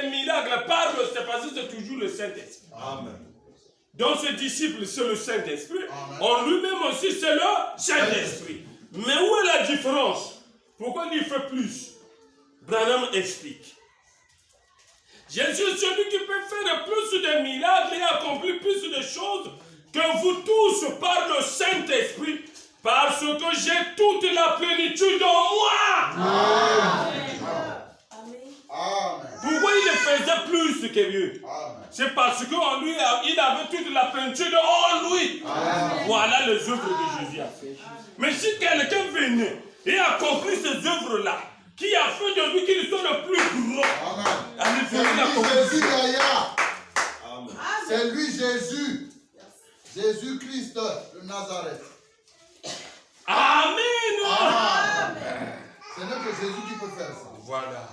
des miracles, par le Saint-Esprit, c'est toujours le Saint-Esprit. Amen. Donc ce disciple, c'est le Saint-Esprit. En lui-même aussi, c'est le Saint-Esprit. Mais où est la différence? Pourquoi il fait plus? Branham explique. Jésus est celui qui peut faire plus de miracles et accomplir plus de choses que vous tous par le Saint-Esprit, parce que j'ai toute la plénitude en moi. Amen. Pourquoi il faisait plus que Dieu? C'est parce qu'en lui, il avait toute la plénitude en lui. Amen. Voilà les œuvres que Jésus a fait. Mais si quelqu'un venait et accomplit ces œuvres-là, qui a fait de lui qu'il soit le plus gros, c'est lui Jésus. Jésus-Christ de Nazareth. Amen. Amen. Ce n'est que Jésus qui peut faire ça. Voilà.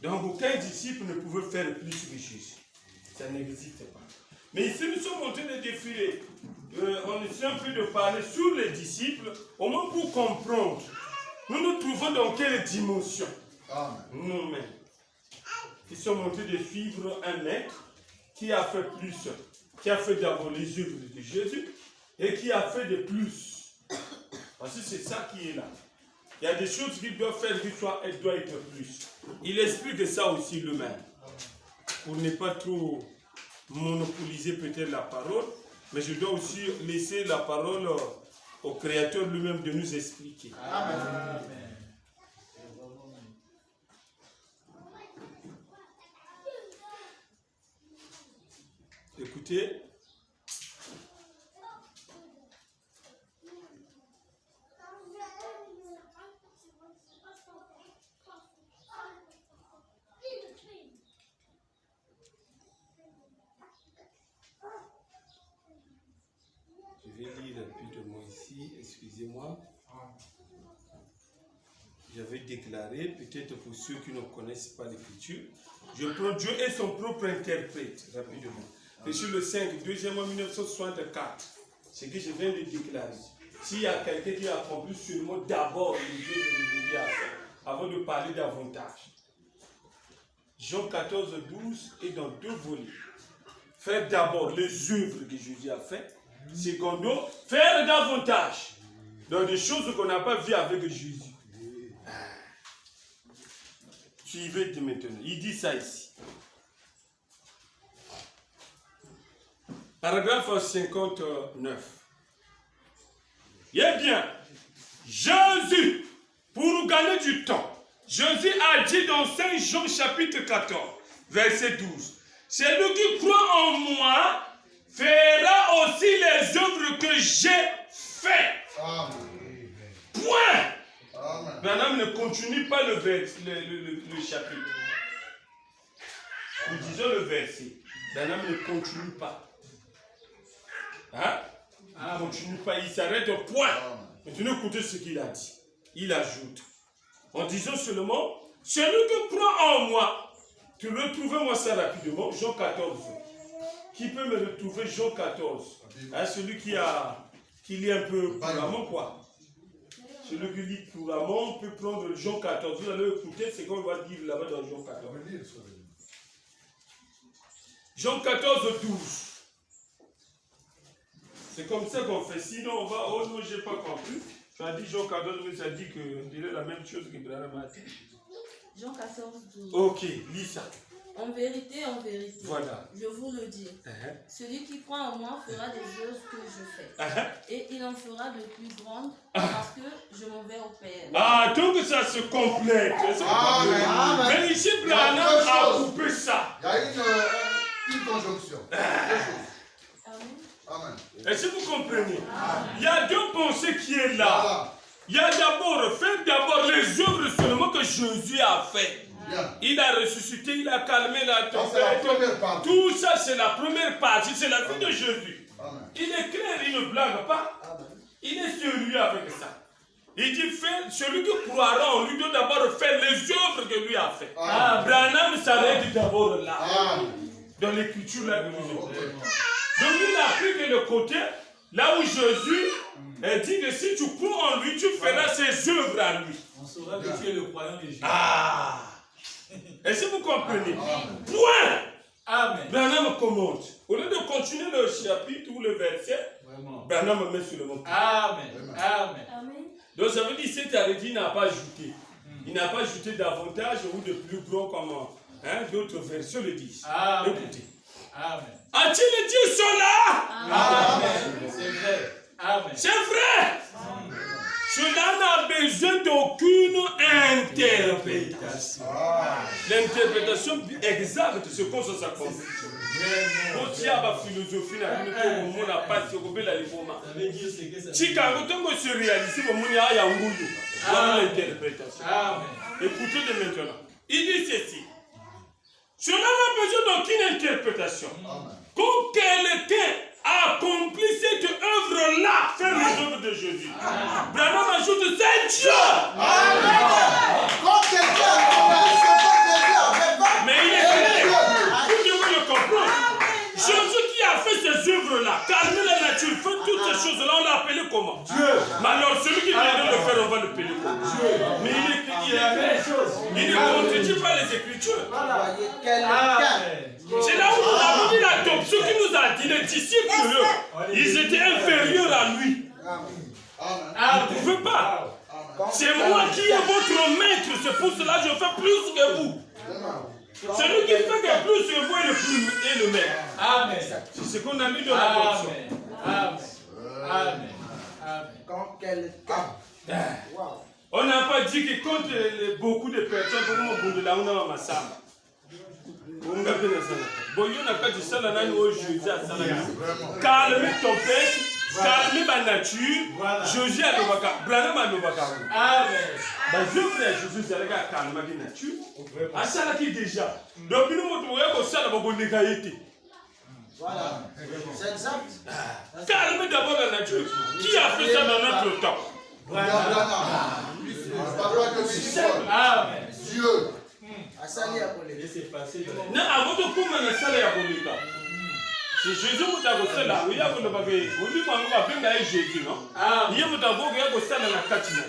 Donc aucun disciple ne pouvait faire plus que Jésus. Ça n'existe pas. Mais ici nous sommes en train de défiler. On essaie un peu de parler sur les disciples, au moins pour comprendre. Nous nous trouvons dans quelle dimension? Amen. Nous-mêmes. Ils sont en train de suivre un maître qui a fait plus, qui a fait d'abord les œuvres de Jésus et qui a fait de plus. Parce que c'est ça qui est là. Il y a des choses qu'il doit faire, elle doit être plus. Il explique ça aussi lui-même. Pour ne pas trop monopoliser peut-être la parole, mais je dois aussi laisser la parole au Créateur lui-même de nous expliquer. Amen. Écoutez. Je vais lire rapidement ici, excusez-moi. J'avais déclaré, peut-être pour ceux qui ne connaissent pas l'Écriture, je prends Dieu et son propre interprète, rapidement. Péché le 5, 2e mois 1964, ce que je viens de déclarer. S'il y a quelqu'un qui a accompli seulement d'abord les œuvres de Jésus à faire, avant de parler davantage. Jean 14, 12 est dans 2 volets. Faire d'abord les œuvres que Jésus a fait. Secondo, faire davantage dans des choses qu'on n'a pas vues avec Jésus. Suivez maintenant. Il dit ça ici. Paragraphe 59. Eh bien, Jésus, pour gagner du temps, Jésus a dit dans Saint Jean chapitre 14, verset 12, celui qui croit en moi fera aussi les œuvres que j'ai faites. Amen. Point. Amen. Madame ne continue pas le chapitre. Nous disons le verset. Madame ne continue pas. Hein? Il ne continue pas, il s'arrête au point. Maintenant, écoutez ce qu'il a dit. Il ajoute, en disant seulement, celui qui croit en moi, tu retrouvez-moi ça rapidement, Jean 14. Qui peut me retrouver Jean 14? Hein, celui qui lit un peu couramment, quoi. Celui qui lit couramment peut prendre Jean 14. Vous allez écouter ce qu'on va dire là-bas dans Jean 14. Jean 14, 12. C'est comme ça qu'on fait. Sinon, on va. Oh non, je n'ai pas compris. Tu as dit Jean 14, mais ça dit qu'on dirait la même chose que Branham a dit. Jean 14, 12. Ok, lis ça. En vérité, voilà. je vous le dis. Celui qui croit en moi fera des œuvres que je fais. Et il en fera de plus grandes parce que je m'en vais au Père. Ah, donc ça se complète. Amen. Mais ici, Branham a coupé ça. Il y a une conjonction. Amen. Est-ce que vous comprenez? Il y a 2 pensées qui est là. Voilà. Il y a d'abord, faire d'abord les œuvres seulement que Jésus a fait. Bien. Il a ressuscité, il a calmé la Ça, c'est la tempête. première partie. Tout ça, c'est la première partie, c'est la vie de Jésus. Amen. Il est clair, il ne blague pas. Il est sérieux avec ça. Il dit, celui qui croira en lui doit d'abord faire les œuvres que lui a fait. Branham s'arrête d'abord là. Amen. Dans l'écriture là que nous avons. Donc il a pris que le côté, là où Jésus dit que si tu crois en lui, tu feras ses œuvres à lui. On saura que tu es le croyant de Jésus. Ah! Est-ce que vous comprenez? Point. Amen. Branham commente. Au lieu de continuer le chapitre ou le verset, Branham met sur le mot. Amen. Amen. Amen. Donc ça veut dire que cet arrêté, il n'a pas ajouté. Il n'a pas ajouté davantage ou de plus gros comme d'autres versions le disent. Amen. Écoutez. Amen. A-t-il dit cela? Amen. C'est vrai. Amen. C'est vrai. Cela n'a besoin d'aucune interprétation. L'interprétation exacte, c'est comme ça s'accomplit. Quand il y a la philosophie, on n'a pas si on veut la réforma. Si quand on se réalise, on a un goût. Voilà l'interprétation. Écoutez de maintenant. Il dit ceci. Cela n'a besoin d'aucune interprétation. Quand quelqu'un a accompli cette œuvre-là, faire les œuvres de Jésus. Branham ajoute, c'est Dieu. Quand quelqu'un a accompli ce que Jésus a fait, mais il est clair. Vous devez le comprendre. Jésus qui a fait ces œuvres-là, calmer la nature, fait toutes ces choses-là, on l'a appelé comment? Dieu. Mais alors celui qui vient de le faire, on va le appeler comment? Dieu. Mais il ne contredit pas les Écritures. C'est là où nous avons dit l'adoption qui nous a dit les disciples, ils étaient inférieurs à lui. Vous ne pouvez pas. C'est moi qui est votre maître, c'est pour cela que je fais plus que vous. Celui qui fait que plus que vous est le maître. Amen. C'est ce qu'on a mis dans l'adoption. Amen. quand quelqu'un. On n'a pas dit que quand beaucoup de personnes, comme on a ma samba. Calme ton père, calme ma nature, Jésus a le Branham a le Amen. Je voulais Jésus calme ma nature. À ça qui déjà. Donc nous montons ça dans mon négaïté. Voilà, c'est exact. Calme d'abord la nature. Qui a fait ça dans notre temps? Amen. Dieu. Non, avant de prendre la salle à Bolika. Si Jésus vous a reçu là, il y a vous le bagage. Vous dites qu'on va bien Jésus, non? Il y a vous d'abord qui a reçu dans la catine.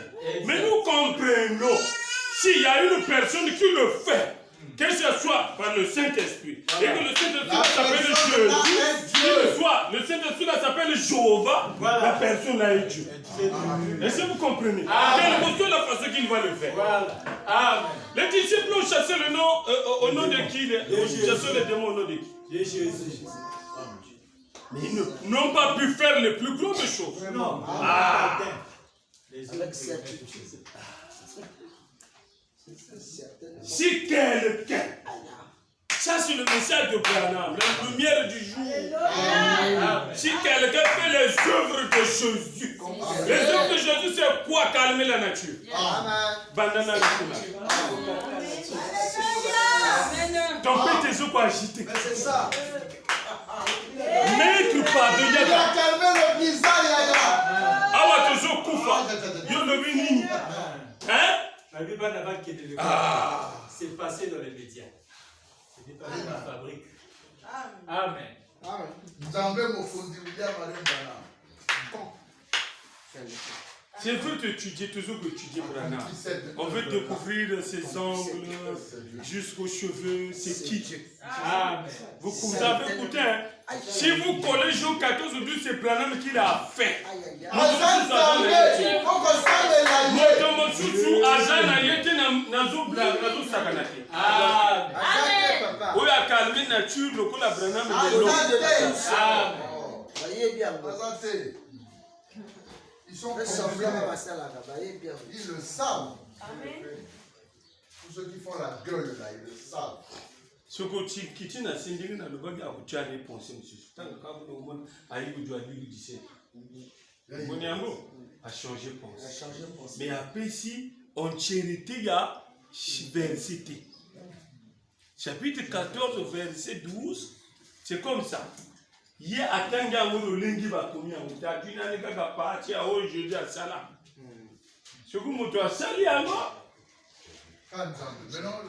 Mais nous comprenons s'il y a une personne qui le fait, que ce soit par le Saint-Esprit, et que le Saint-Esprit s'appelle Jésus, que le soit le Saint-Esprit s'appelle Jéhovah, la personne a Dieu. Est-ce que vous comprenez? Quelle que soit la façon qu'il va le faire. Amen. Les disciples ont chassé le nom au nom de qui? Ils ont chassé les démons au nom de qui? Jésus. Mais ils n'ont pas pu faire les plus grandes choses. Non. Si quelqu'un, ça c'est le message de Branham, la lumière du jour. Si quelqu'un fait les œuvres de Jésus, les œuvres de Jésus c'est quoi? Calmer la nature. Bandana ton père tes eaux pour agiter. C'est ça. Maître pardon. Il a calmé le visage. Awa tes eaux koufa. Yo le vini. Hein? La Bible n'a pas quitté le c'est passé dans les médias. C'était pas dans la fabrique. Amen. C'est vrai d'étudier, toujours étudier Branham. On veut découvrir ses ongles jusqu'aux cheveux, ses kits. Vous avez écouté, hein? Si vous collez Jean 14 ou 12, c'est Branham qui l'a fait. Ils sont confiants. Ils le savent. Tous ceux qui font la gueule là, ils le savent. Ce qui tient à Sindiri dans le bas de la réponse, monsieur. Tant que vous avez dit que vous avez dit a changé de pensée. Mais après, si on charité, il y a verset. Chapitre 14, verset 12, c'est comme ça. Il y a attendu à mon lingi bakomi en ta dina ne kaka parti a aujourd'hui à Salam. Ce que mon doit salir à moi.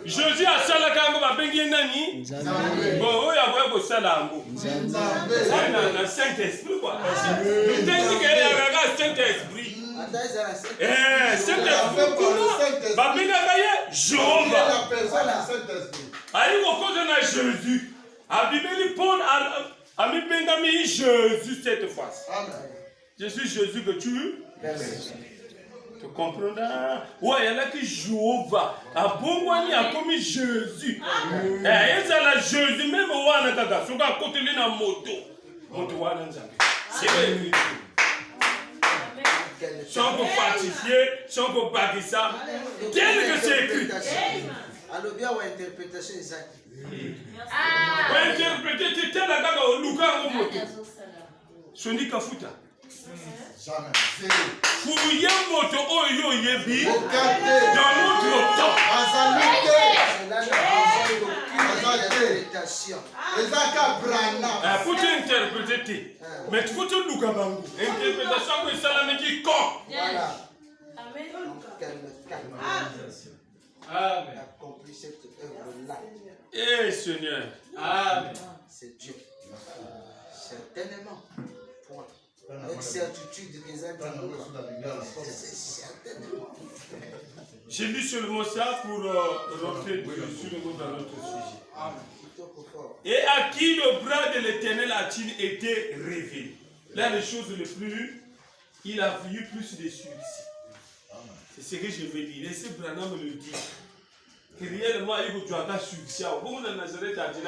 Jésus a Salam quand va bengi nani. Bon, il y a quoi Salam. Na Saint-Esprit quoi. Il dit qu'il y a Saint-Esprit. Saint-Esprit. Va bengi Jéhovah. La personne du Saint-Esprit. Aïe, au cause de Jésus. Abibeli Paul a mis Bengami Jésus cette fois. Je suis Jésus que tu tu comprends? Ouais, il y a qui Jéhovah. A bon wani a commis Jésus. Eh, il y a la Jésus même au wana kaka. Soka à côté de la moto. Moto wana nzambe. C'est vrai. Si on peut fortifier, si on peut baguer ça, tel que c'est écrit. Alors bien, ouais, interprétation exacte. Ouais, interpréter, tu es là, gaga, au luka, au moto. Sondi kafuta. Jamais. Fouiller moto, oh yo yebi. Dans notre temps. Pour t'interpréter, mais il faut te luka bangu. Interprétation que ça la qui con. Voilà. Amen. Amen. Accomplir cette œuvre-là. Eh Seigneur. Amen. C'est Dieu. Certainement. Point. Avec certitude des âmes. C'est certainement. J'ai lu seulement ça pour rentrer sur le mot dans notre sujet. Et à qui le bras de l'Éternel a-t-il été révélé? Là, les choses les plus, il a vu plus de succès. C'est ce que je vais dire. Laissez Branham me le dire. Que réellement, il y a un succès. Bon, on a Nazareth à dire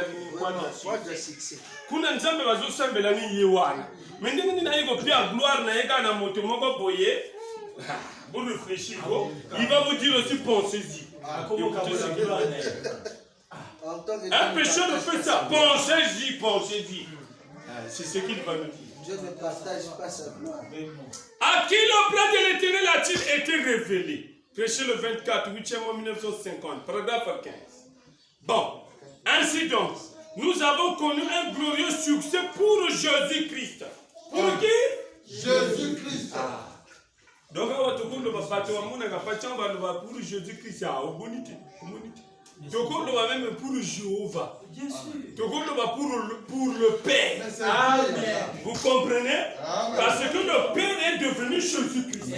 que succès. Kuna nzambe bazosambela ni yewana. Mais ndenge na yiko pia gloire na yeka na moto moko boye. Vous réfléchissez, il va vous dire aussi pensez-y. Un pécheur fait ça. Pensez-y, pensez-y. C'est ce qu'il va nous dire. Dieu ne partage pas sa gloire. À qui le plan de l'Éternel a-t-il été révélé? Péché le 24, 8e mois 1950, paragraphe 15. Bon, ainsi donc, nous avons connu un glorieux succès pour Jésus-Christ. Pour qui? Jésus-Christ. Donc, on va pour Jésus-Christ. Toko le même pour Jéhovah. Toko le pour le Père. Amen. Vous comprenez? Amen. Parce que le Père est devenu Jésus-Christ.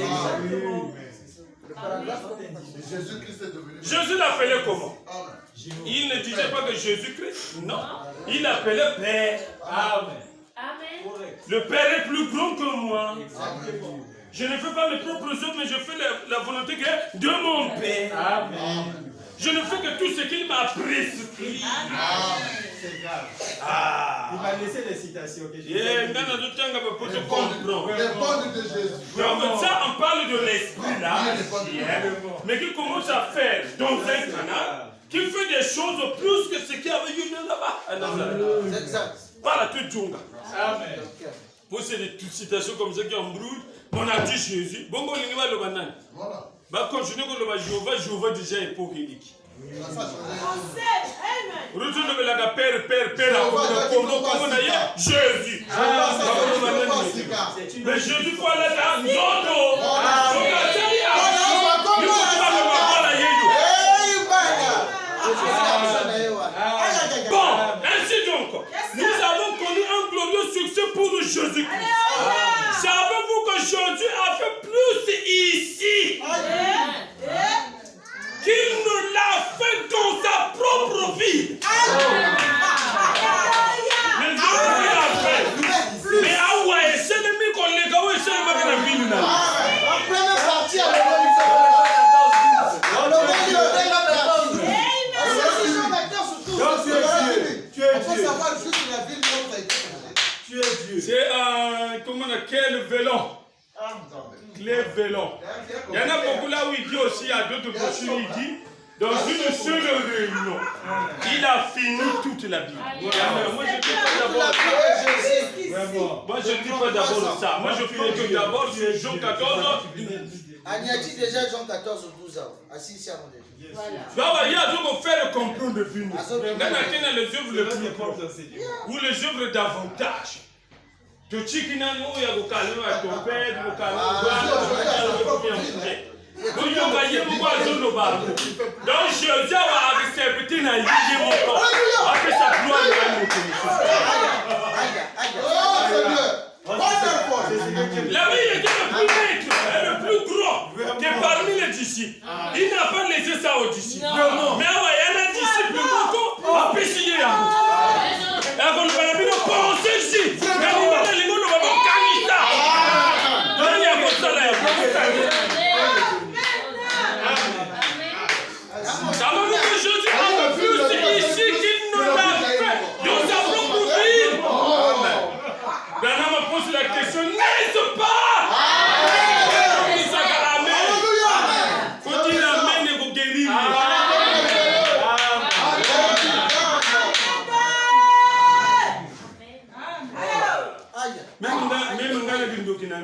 Jésus-Christ est devenu. Jésus l'appelait comment? Amen. Il ne disait pas que Jésus-Christ. Non. Il l'appelait Père. Amen. Amen. Le Père est plus grand que moi. Exactement. Je ne fais pas mes propres œuvres, mais je fais la volonté de mon Père. Amen. Je ne fais que tout ce qu'il m'a prescrit. C'est grave. Ah. Il m'a laissé les citations que j'ai Yeah, dans notre temps, pour te comprendre. Les bonnes de Jésus. Donc ça, on parle de l'esprit là, mais qui commence à faire dans un canal, qui fait des choses plus que ce qu'il y avait eu là-bas. C'est exact. Voilà, tout Djunga. Amen. Pour ces citations comme ça qui embrouillent, on a dit Jésus. Bon, on va le banane. Voilà. Bah, continuez que le Jéhovah déjà est hypocrite. Retourne la Père, Jésus. Mais Jésus, voilà, t'as un autre. Bon, ainsi donc, nous avons connu un glorieux succès pour Jésus-Christ. Savez-vous que Jésus a fait plus ici qu'il ne l'a fait dans sa propre vie? Mais Jésus l'a fait. Mais ah ouais, c'est le mec qu'on les gars, c'est le mec qui a vu là. La première partie à c'est comment on a quel vélo? Les vélons. Il y en a beaucoup là où il dit aussi à d'autres brochures, il dit dans une seule réunion, il a fini toute la Bible. Moi je ne dis pas d'abord ça. Moi je ne dis pas d'abord ça. Moi je prie que d'abord sur Jean 14. Agnati déjà Jean 14 ou 12 ans. Assis ici à mon Dieu. Il y a donc faire comprendre le film. Dans les œuvres les plus propres ou les œuvres davantage. Tu sais qu'il y a un calme à ton père, au calme donc Jésus a accepté na yé mon corps. Après sa gloire la vie était le plus maître et le plus grand que parmi les disciples. Il n'a pas laissé ça aux disciples. Mais il y a un disciple beaucoup.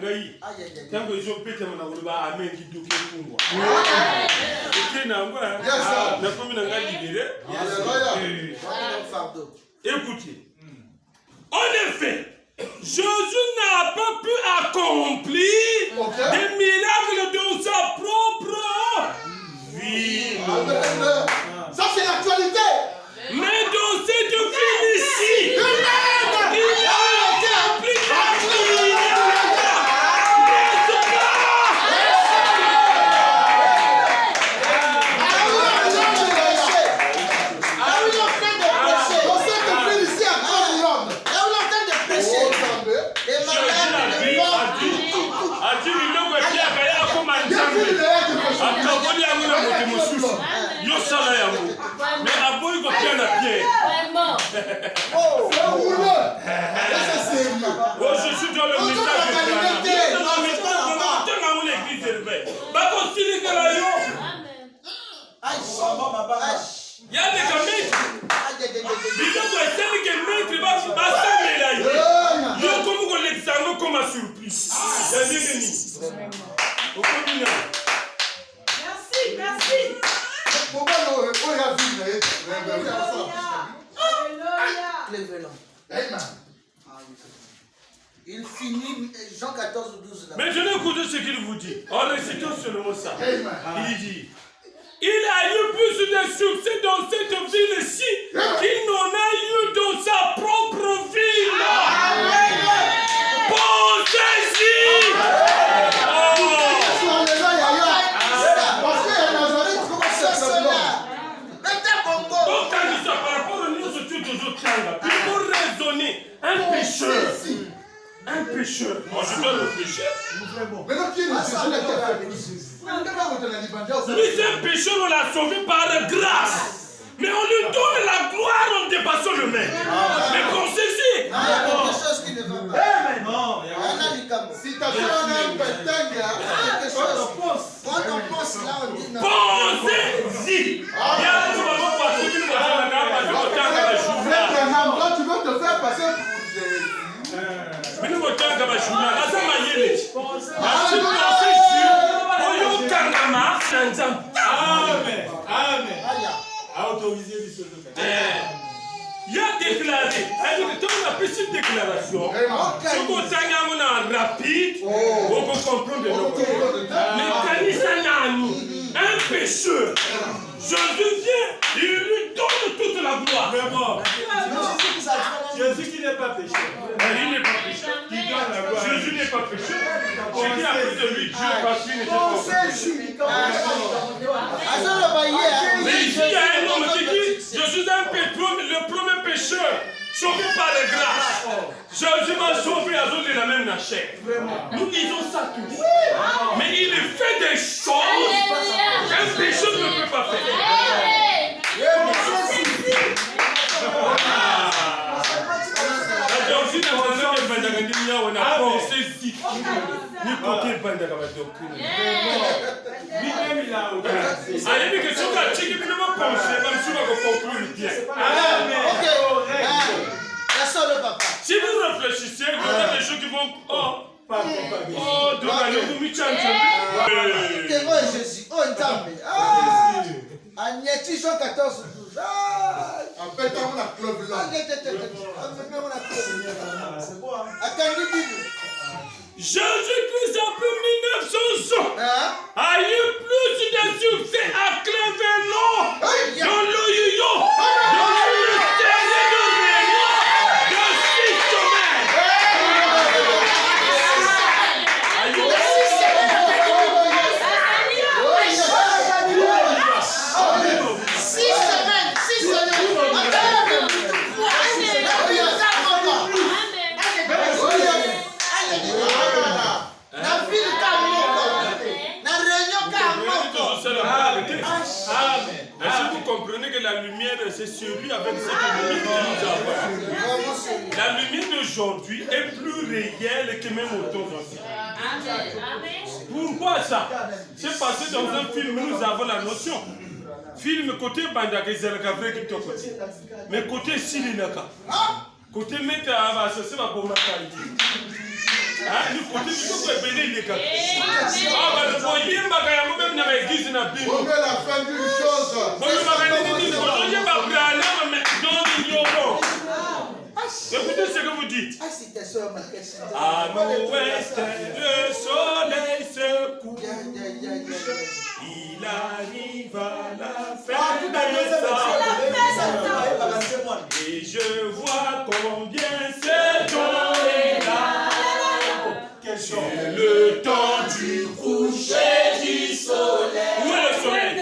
ngai. Tango ils ont pété mon amour, amen qui douke kungwa. Ok, na ngwa. Na komi na ngai libéré. Écoutez. En effet, Jésus n'a pas pu accomplir des miracles dans sa propre vie. Ça, c'est l'actualité. Mais dans cette vie ici, il a accompli des miracles. Mais à bout il va la pierre. Oh, je suis dans le message de Dieu. Il y a des gamins. Il y a des comme un surprise. Merci. Il finit Jean 14 ou 12 là. Mais je n'ai écouté ce qu'il vous dit. En récitant seulement ça. Il dit, il a eu plus de succès dans cette ville-ci qu'il n'en a eu dans sa propre ville. Pensez-y. Donc quand il s'est par rapport aux news autour de notre tanga, puis pour raisonner, un pécheur. Moi je dois réfléchir. Maintenant, qui est le Jésus qui a fait plus? Lui, c'est un pécheur, on l'a sauvé par grâce. Mais on lui donne la gloire en dépassant le maître. Mais pensez-y. Il y a quelque chose qui ne va pas. Si ta fille en a un pétanque, il y a quelque chose. Quand on pense là, on dit non. Pensez-y. Tu veux te faire passer pour Amen. Autorisé du saut de il a déclaré, on a fait une déclaration. Ce qu'on a rapide, on peut comprendre mais un pécheur, Jésus vient, il lui donne toute la gloire. Vraiment. Jésus qui n'est pas pécheur. Il n'est pas pécheur. Jésus n'est pas pécheur. Ce qui a fait de lui Dieu parce qu'il n'était pas pécheur. Mais ici, il y a un homme qui dit, je suis le premier pécheur, sauvé par la grâce. Jésus m'a sauvé à cause de la même chair. Nous disons ça tous. Mais il fait des choses qu'un pécheur ne peut pas faire. On a pensé si ni côté banda comme doctrine. Lui-même il a autorisé. Allez, mais que si on a checké, mais on va penser, même si on va conclure bien. Si vous réfléchissez, vous avez des gens qui vont. Oh, donc allez-vous m'y chanter. Jésus, oh, Nzambe. Agneti Jean 14, 12. En fait, on a club là. C'est bon, Jésus-Christ, après 1900 ans, a eu plus de succès à Cleveland, dans le Yo-Yo, dans le ministère de Réunion, de 6 semaines. 6 semaines. comprenez que la lumière, c'est celui avec cette lumière que nous avons. La lumière d'aujourd'hui est plus réelle que même au temps ancien. Pourquoi ça? C'est parce que dans un film, nous avons la notion. Film côté Bandaka, c'est le café qui est côté. Mais côté Silinaka. Côté Meta, c'est ma bombe. Du côté du coup, il est comme le moyen, même dans l'église, on met la fin d'une chose. Écoutez ce que vous dites. À l'ouest, le soleil se couche. Il arrive à la fin de sa et je vois combien c'est temps est là. C'est le temps du coucher du soleil. Où est le soleil?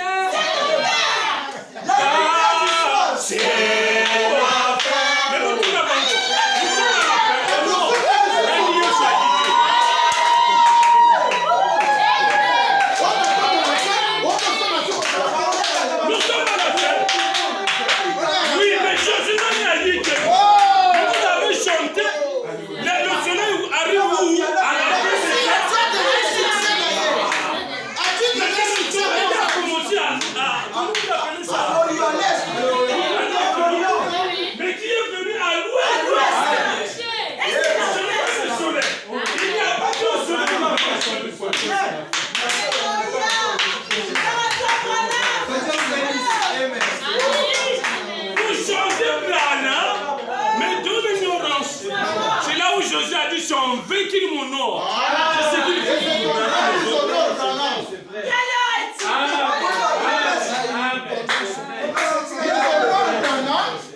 Josué a dit, si on veut qu'il m'honore, je sais qu'il faut qu'il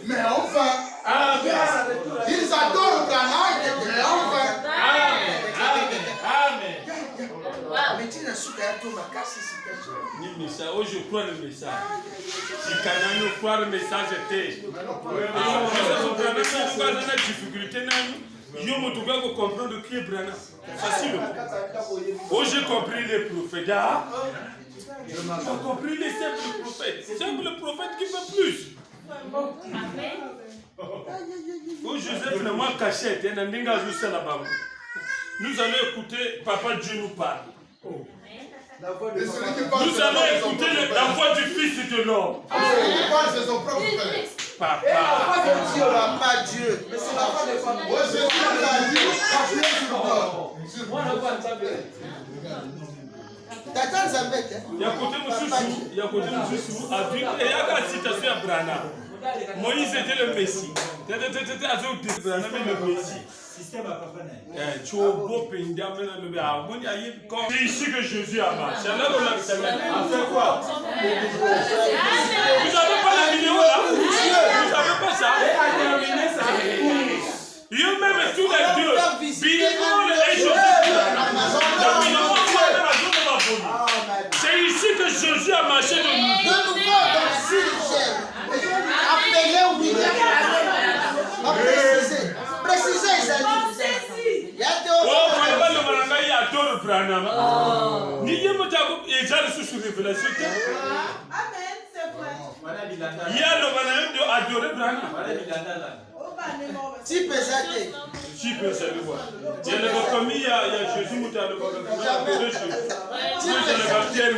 mais enfin, ils adorent Ghana, mais enfin. Amen. Mais tu n'as su qu'à tout ma casse ici. Oh, je crois le message. Si Canaan croit le message, était. Je difficulté. Je me dois comprendre qui est Branham. Facile. Oh, j'ai compris les prophètes. J'ai compris les simples prophètes. C'est le prophète qui fait plus. Oh, Joseph, le moi cachette. Nous allons écouter Papa Dieu nous parle. Nous allons écouter la voix du Fils de l'homme. C'est son propre père. Papa. Papa Dieu. Mais c'est la voix de Papa. Il y a côté Moussou, et il y a une citation à Branham. Moïse était le Messie. Branham est le Messie. C'est ici que Jésus a marché. Vous n'avez pas la vidéo là? Vous n'avez pas ça? Eux-mêmes tous les deux, Bilimon et Joseph. C'est ici que Jésus a marché de nous. Appelez William. Précisez, Oh, il adore Branham. Ni il a reçu sur révélation. Amen, c'est vrai. Il y a le Branham de adorer Branham. Si pesate. Si pesate, il y a la famille, il y a Jésus, il y a le Pierre,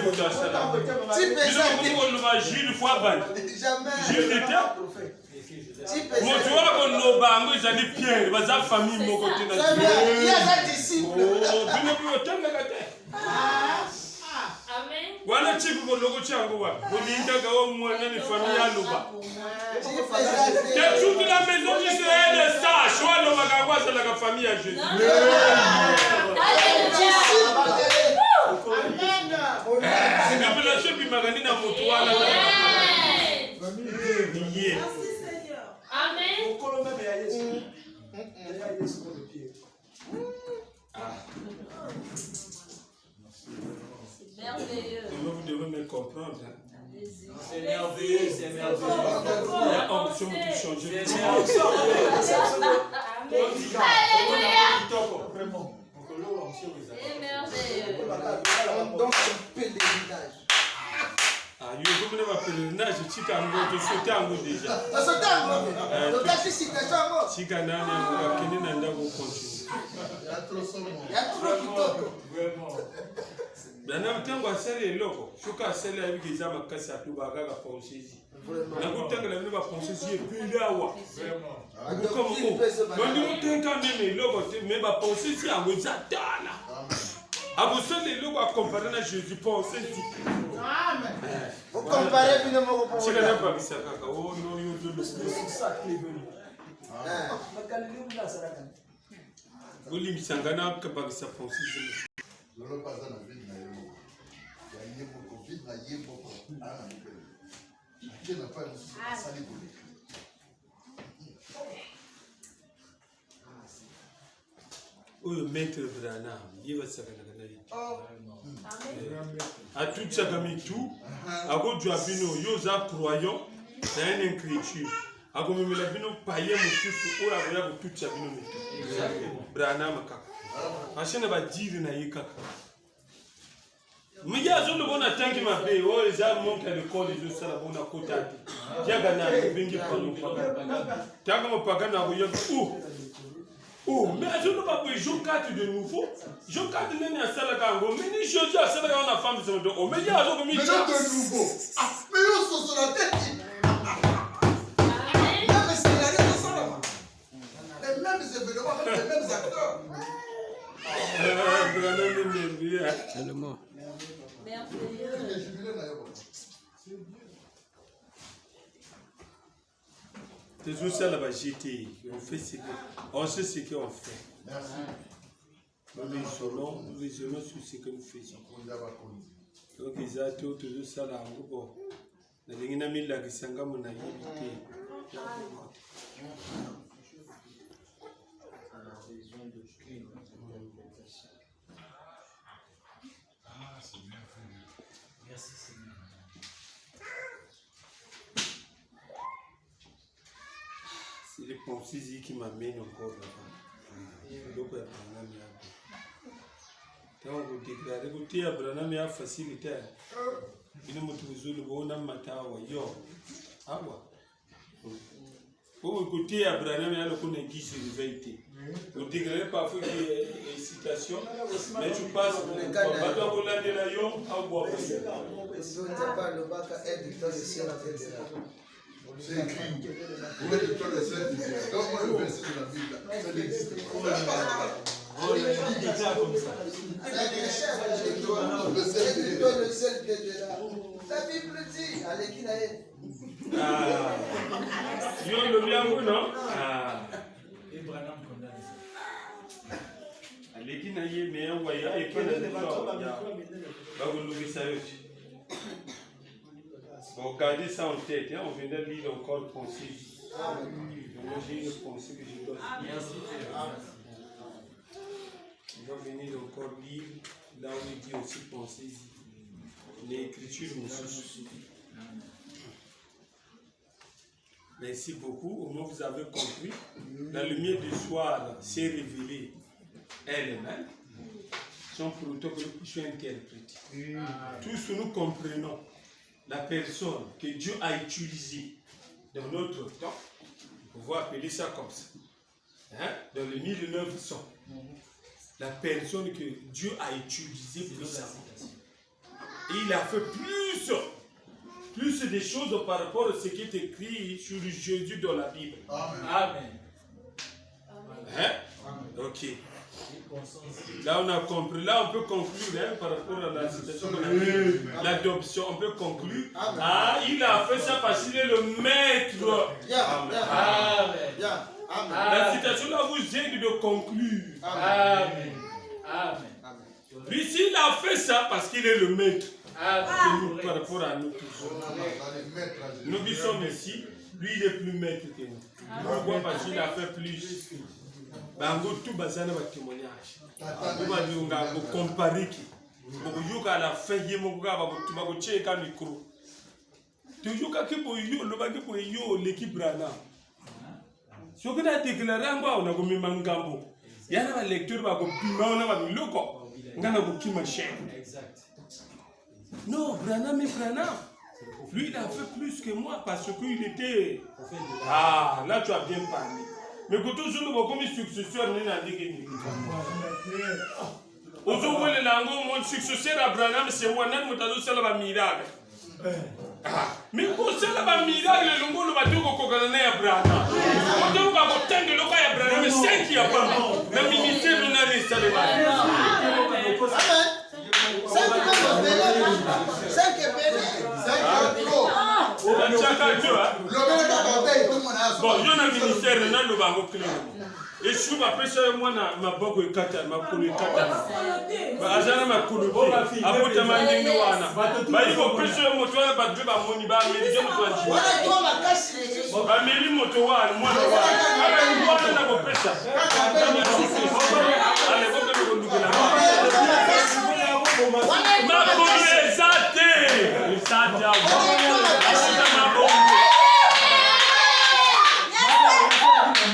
si pesate. Il y a Gilles Fouaban. Gilles était. Moto wako no bango ezali Pierre baza famille moko te na Dieu. Il y a des disciples. Oh, bino bino tanga te. Amen. Wana chipu boloko chango wa. Bolinda ga o mwana ni famille ya loba. Que toute la maison d'Israël sache wa loba ga kwa la famille ya Jésus. C'est la relation bi magani na moto wana. Amen. Amen. Merveilleux. Vous devez me comprendre. C'est merveilleux, c'est merveilleux. Il y a option pour changer. C'est merveilleux. Donc, un pèlerinage. Ah, je vais vous pèlerinage, je suis déjà. Ça se termine. Donc, la citation, si Canaan est continué. il y a trop de temps. Branham tango asali eloko soka asali ayebiki eza makasi atuba kaka pa osezi nakotangela bino va penser si il peut l'avoir. Vraiment. Comme on dit quand même l'autre mais va penser si à vous attendre. À vous seul les lois comparé à Jésus pensez si. Amen. Vous comparez finalement pour vous. C'est la pas ça kaka. Oh non yo de C'est ça qui est venu. vous limsangana ka ba sa penser si. Lolo pas dans la vie na yo. Ya yebo Covid na yebo ana mbele. Qui n'a pas sali boli. Oyo maître Branham, il va sakana kana yi. A tout ça comme tout, a go joabino yo za croyant, c'est une écriture. A go me la bino paye mususu ora go ya go tout ça bino metu. Branham kaka. Machine ba dire na yi kaka. Mija zo no bona tanki mabe o za monka le code de ça la bona kota. Jaga na bingi pano paka. Tango mo paka na go yo oh, mais je ne vais pas jouer 4 de nouveau. Je ne vais pas donner à Salagango. Mais ni je dis à Salagango, la femme de ce monde. Mais il y a un jour de nouveau. Ah, mais yo, so sur la tête. Même scénario de ça. Les mêmes événements, les mêmes acteurs. C'est le mot. Toujours ça là-bas, j'étais. On sait ce qu'on fait. Merci. Nous raisonnons sur ce que nous faisons. Donc, ils ont toujours ça là. Bon, nous avons mis la Gisanga mon naïveté. Merci Seigneur. C'est les pensées qui m'amènent encore là-bas. Donc, Abraham est quand vous déclarez que Abraham est facilité, il ne me trouve le bon matawa yo. Ah ouais. Pour écouter Abraham est le connaît qui se réveille. Vous déclarez parfois qu'il y a une citation, mais tu passes pour le bateau pour l'année là yo. Ah ouais. C'est écrit. Vous voyez l'étoile de cette idée. Quand moi le verset de la Bible, ça n'existe pas. Il dit ça comme ça. La Bible dit, allez qui n'a est. Ah. Yo le bien vous non? Ah. Et Branham condamne ça. Allez qui n'a eu mais un voyage et qui n'a pas. Bah vous l'oubliez ça aussi. Bon, gardez ça en tête, hein? On vient de lire encore pensée. Moi j'ai une pensée que je dois lire. On va venir encore lire là où il dit aussi pensée. L'écriture nous suit. Merci beaucoup. Au moins vous avez compris. La lumière du soir s'est révélée elle-même. Son protocole que je suis interprété. Tous nous comprenons la personne que Dieu a utilisée dans notre temps, on va appeler ça comme ça, hein? Dans le 1900, la personne que Dieu a utilisée pour ça. Et il a fait plus de choses par rapport à ce qui est écrit sur Jésus dans la Bible. Amen. Hein? Ok. Là, on a compris. Là, on peut conclure hein, par rapport à la citation qu'on a vue. L'adoption, on peut conclure. Ah, il a fait ça parce qu'il est le maître. Amen. La citation là vous aide de conclure. Amen. Puis s'il a fait ça parce qu'il est le maître. Amen. Par rapport à nous tous. Nous qui sommes ici, lui il est plus maître que nous. Pourquoi? Parce qu'il a fait plus. Bango tout bazana ba témoignage. Nous va dire on va comparer qui. Bokuyoka à la fin yemoka ba kutuba ko cheka micro. Tuyoka ki boyo lo ba ki boyo l'équipe Branham. Ce qu'on a déclaré en bas on a gomi mangambo. Yana ba lecteur ba ko pima on a ba loko. Ngana ko kima chaîne. Exact. Non, Branham est Branham. Lui il a fait plus que moi parce qu'il était. Ah, là tu as bien parlé. Mais quand tu joues comme successeur, il n'a dit que aujourd'hui, le langue, mon successeur Abraham, c'est moi, non, mon tazo, c'est le miracle. Mais pour ça, le miracle, le langue, le bateau, 5 ya pas. Na ministère na les salema. Amen. 5 bon, je na ministère na lo bango clé. Et je suis pêché moi na maboko ekata makulu ekata. Ba azana makulu bo abota mandingi wana. Ba iko pêché moto wana ba ba moni ba meli je moto anji. Wana toi makasi. Ba meli moto wana mwana wana. Aba wana na ko pêché. Ale ko ko ndukela. Makulu ezate. Ezate.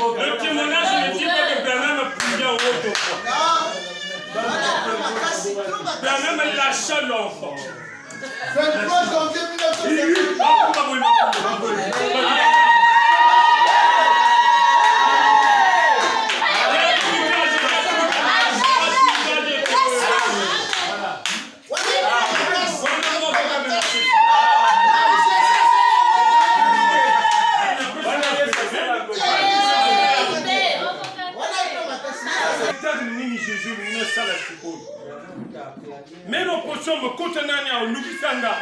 Le témoignage ne dit pas que Bernard me priait au autre. Bernard me lâcha l'enfant. 23 janvier 1958. Mais nos potions me contenant au Lubisanga.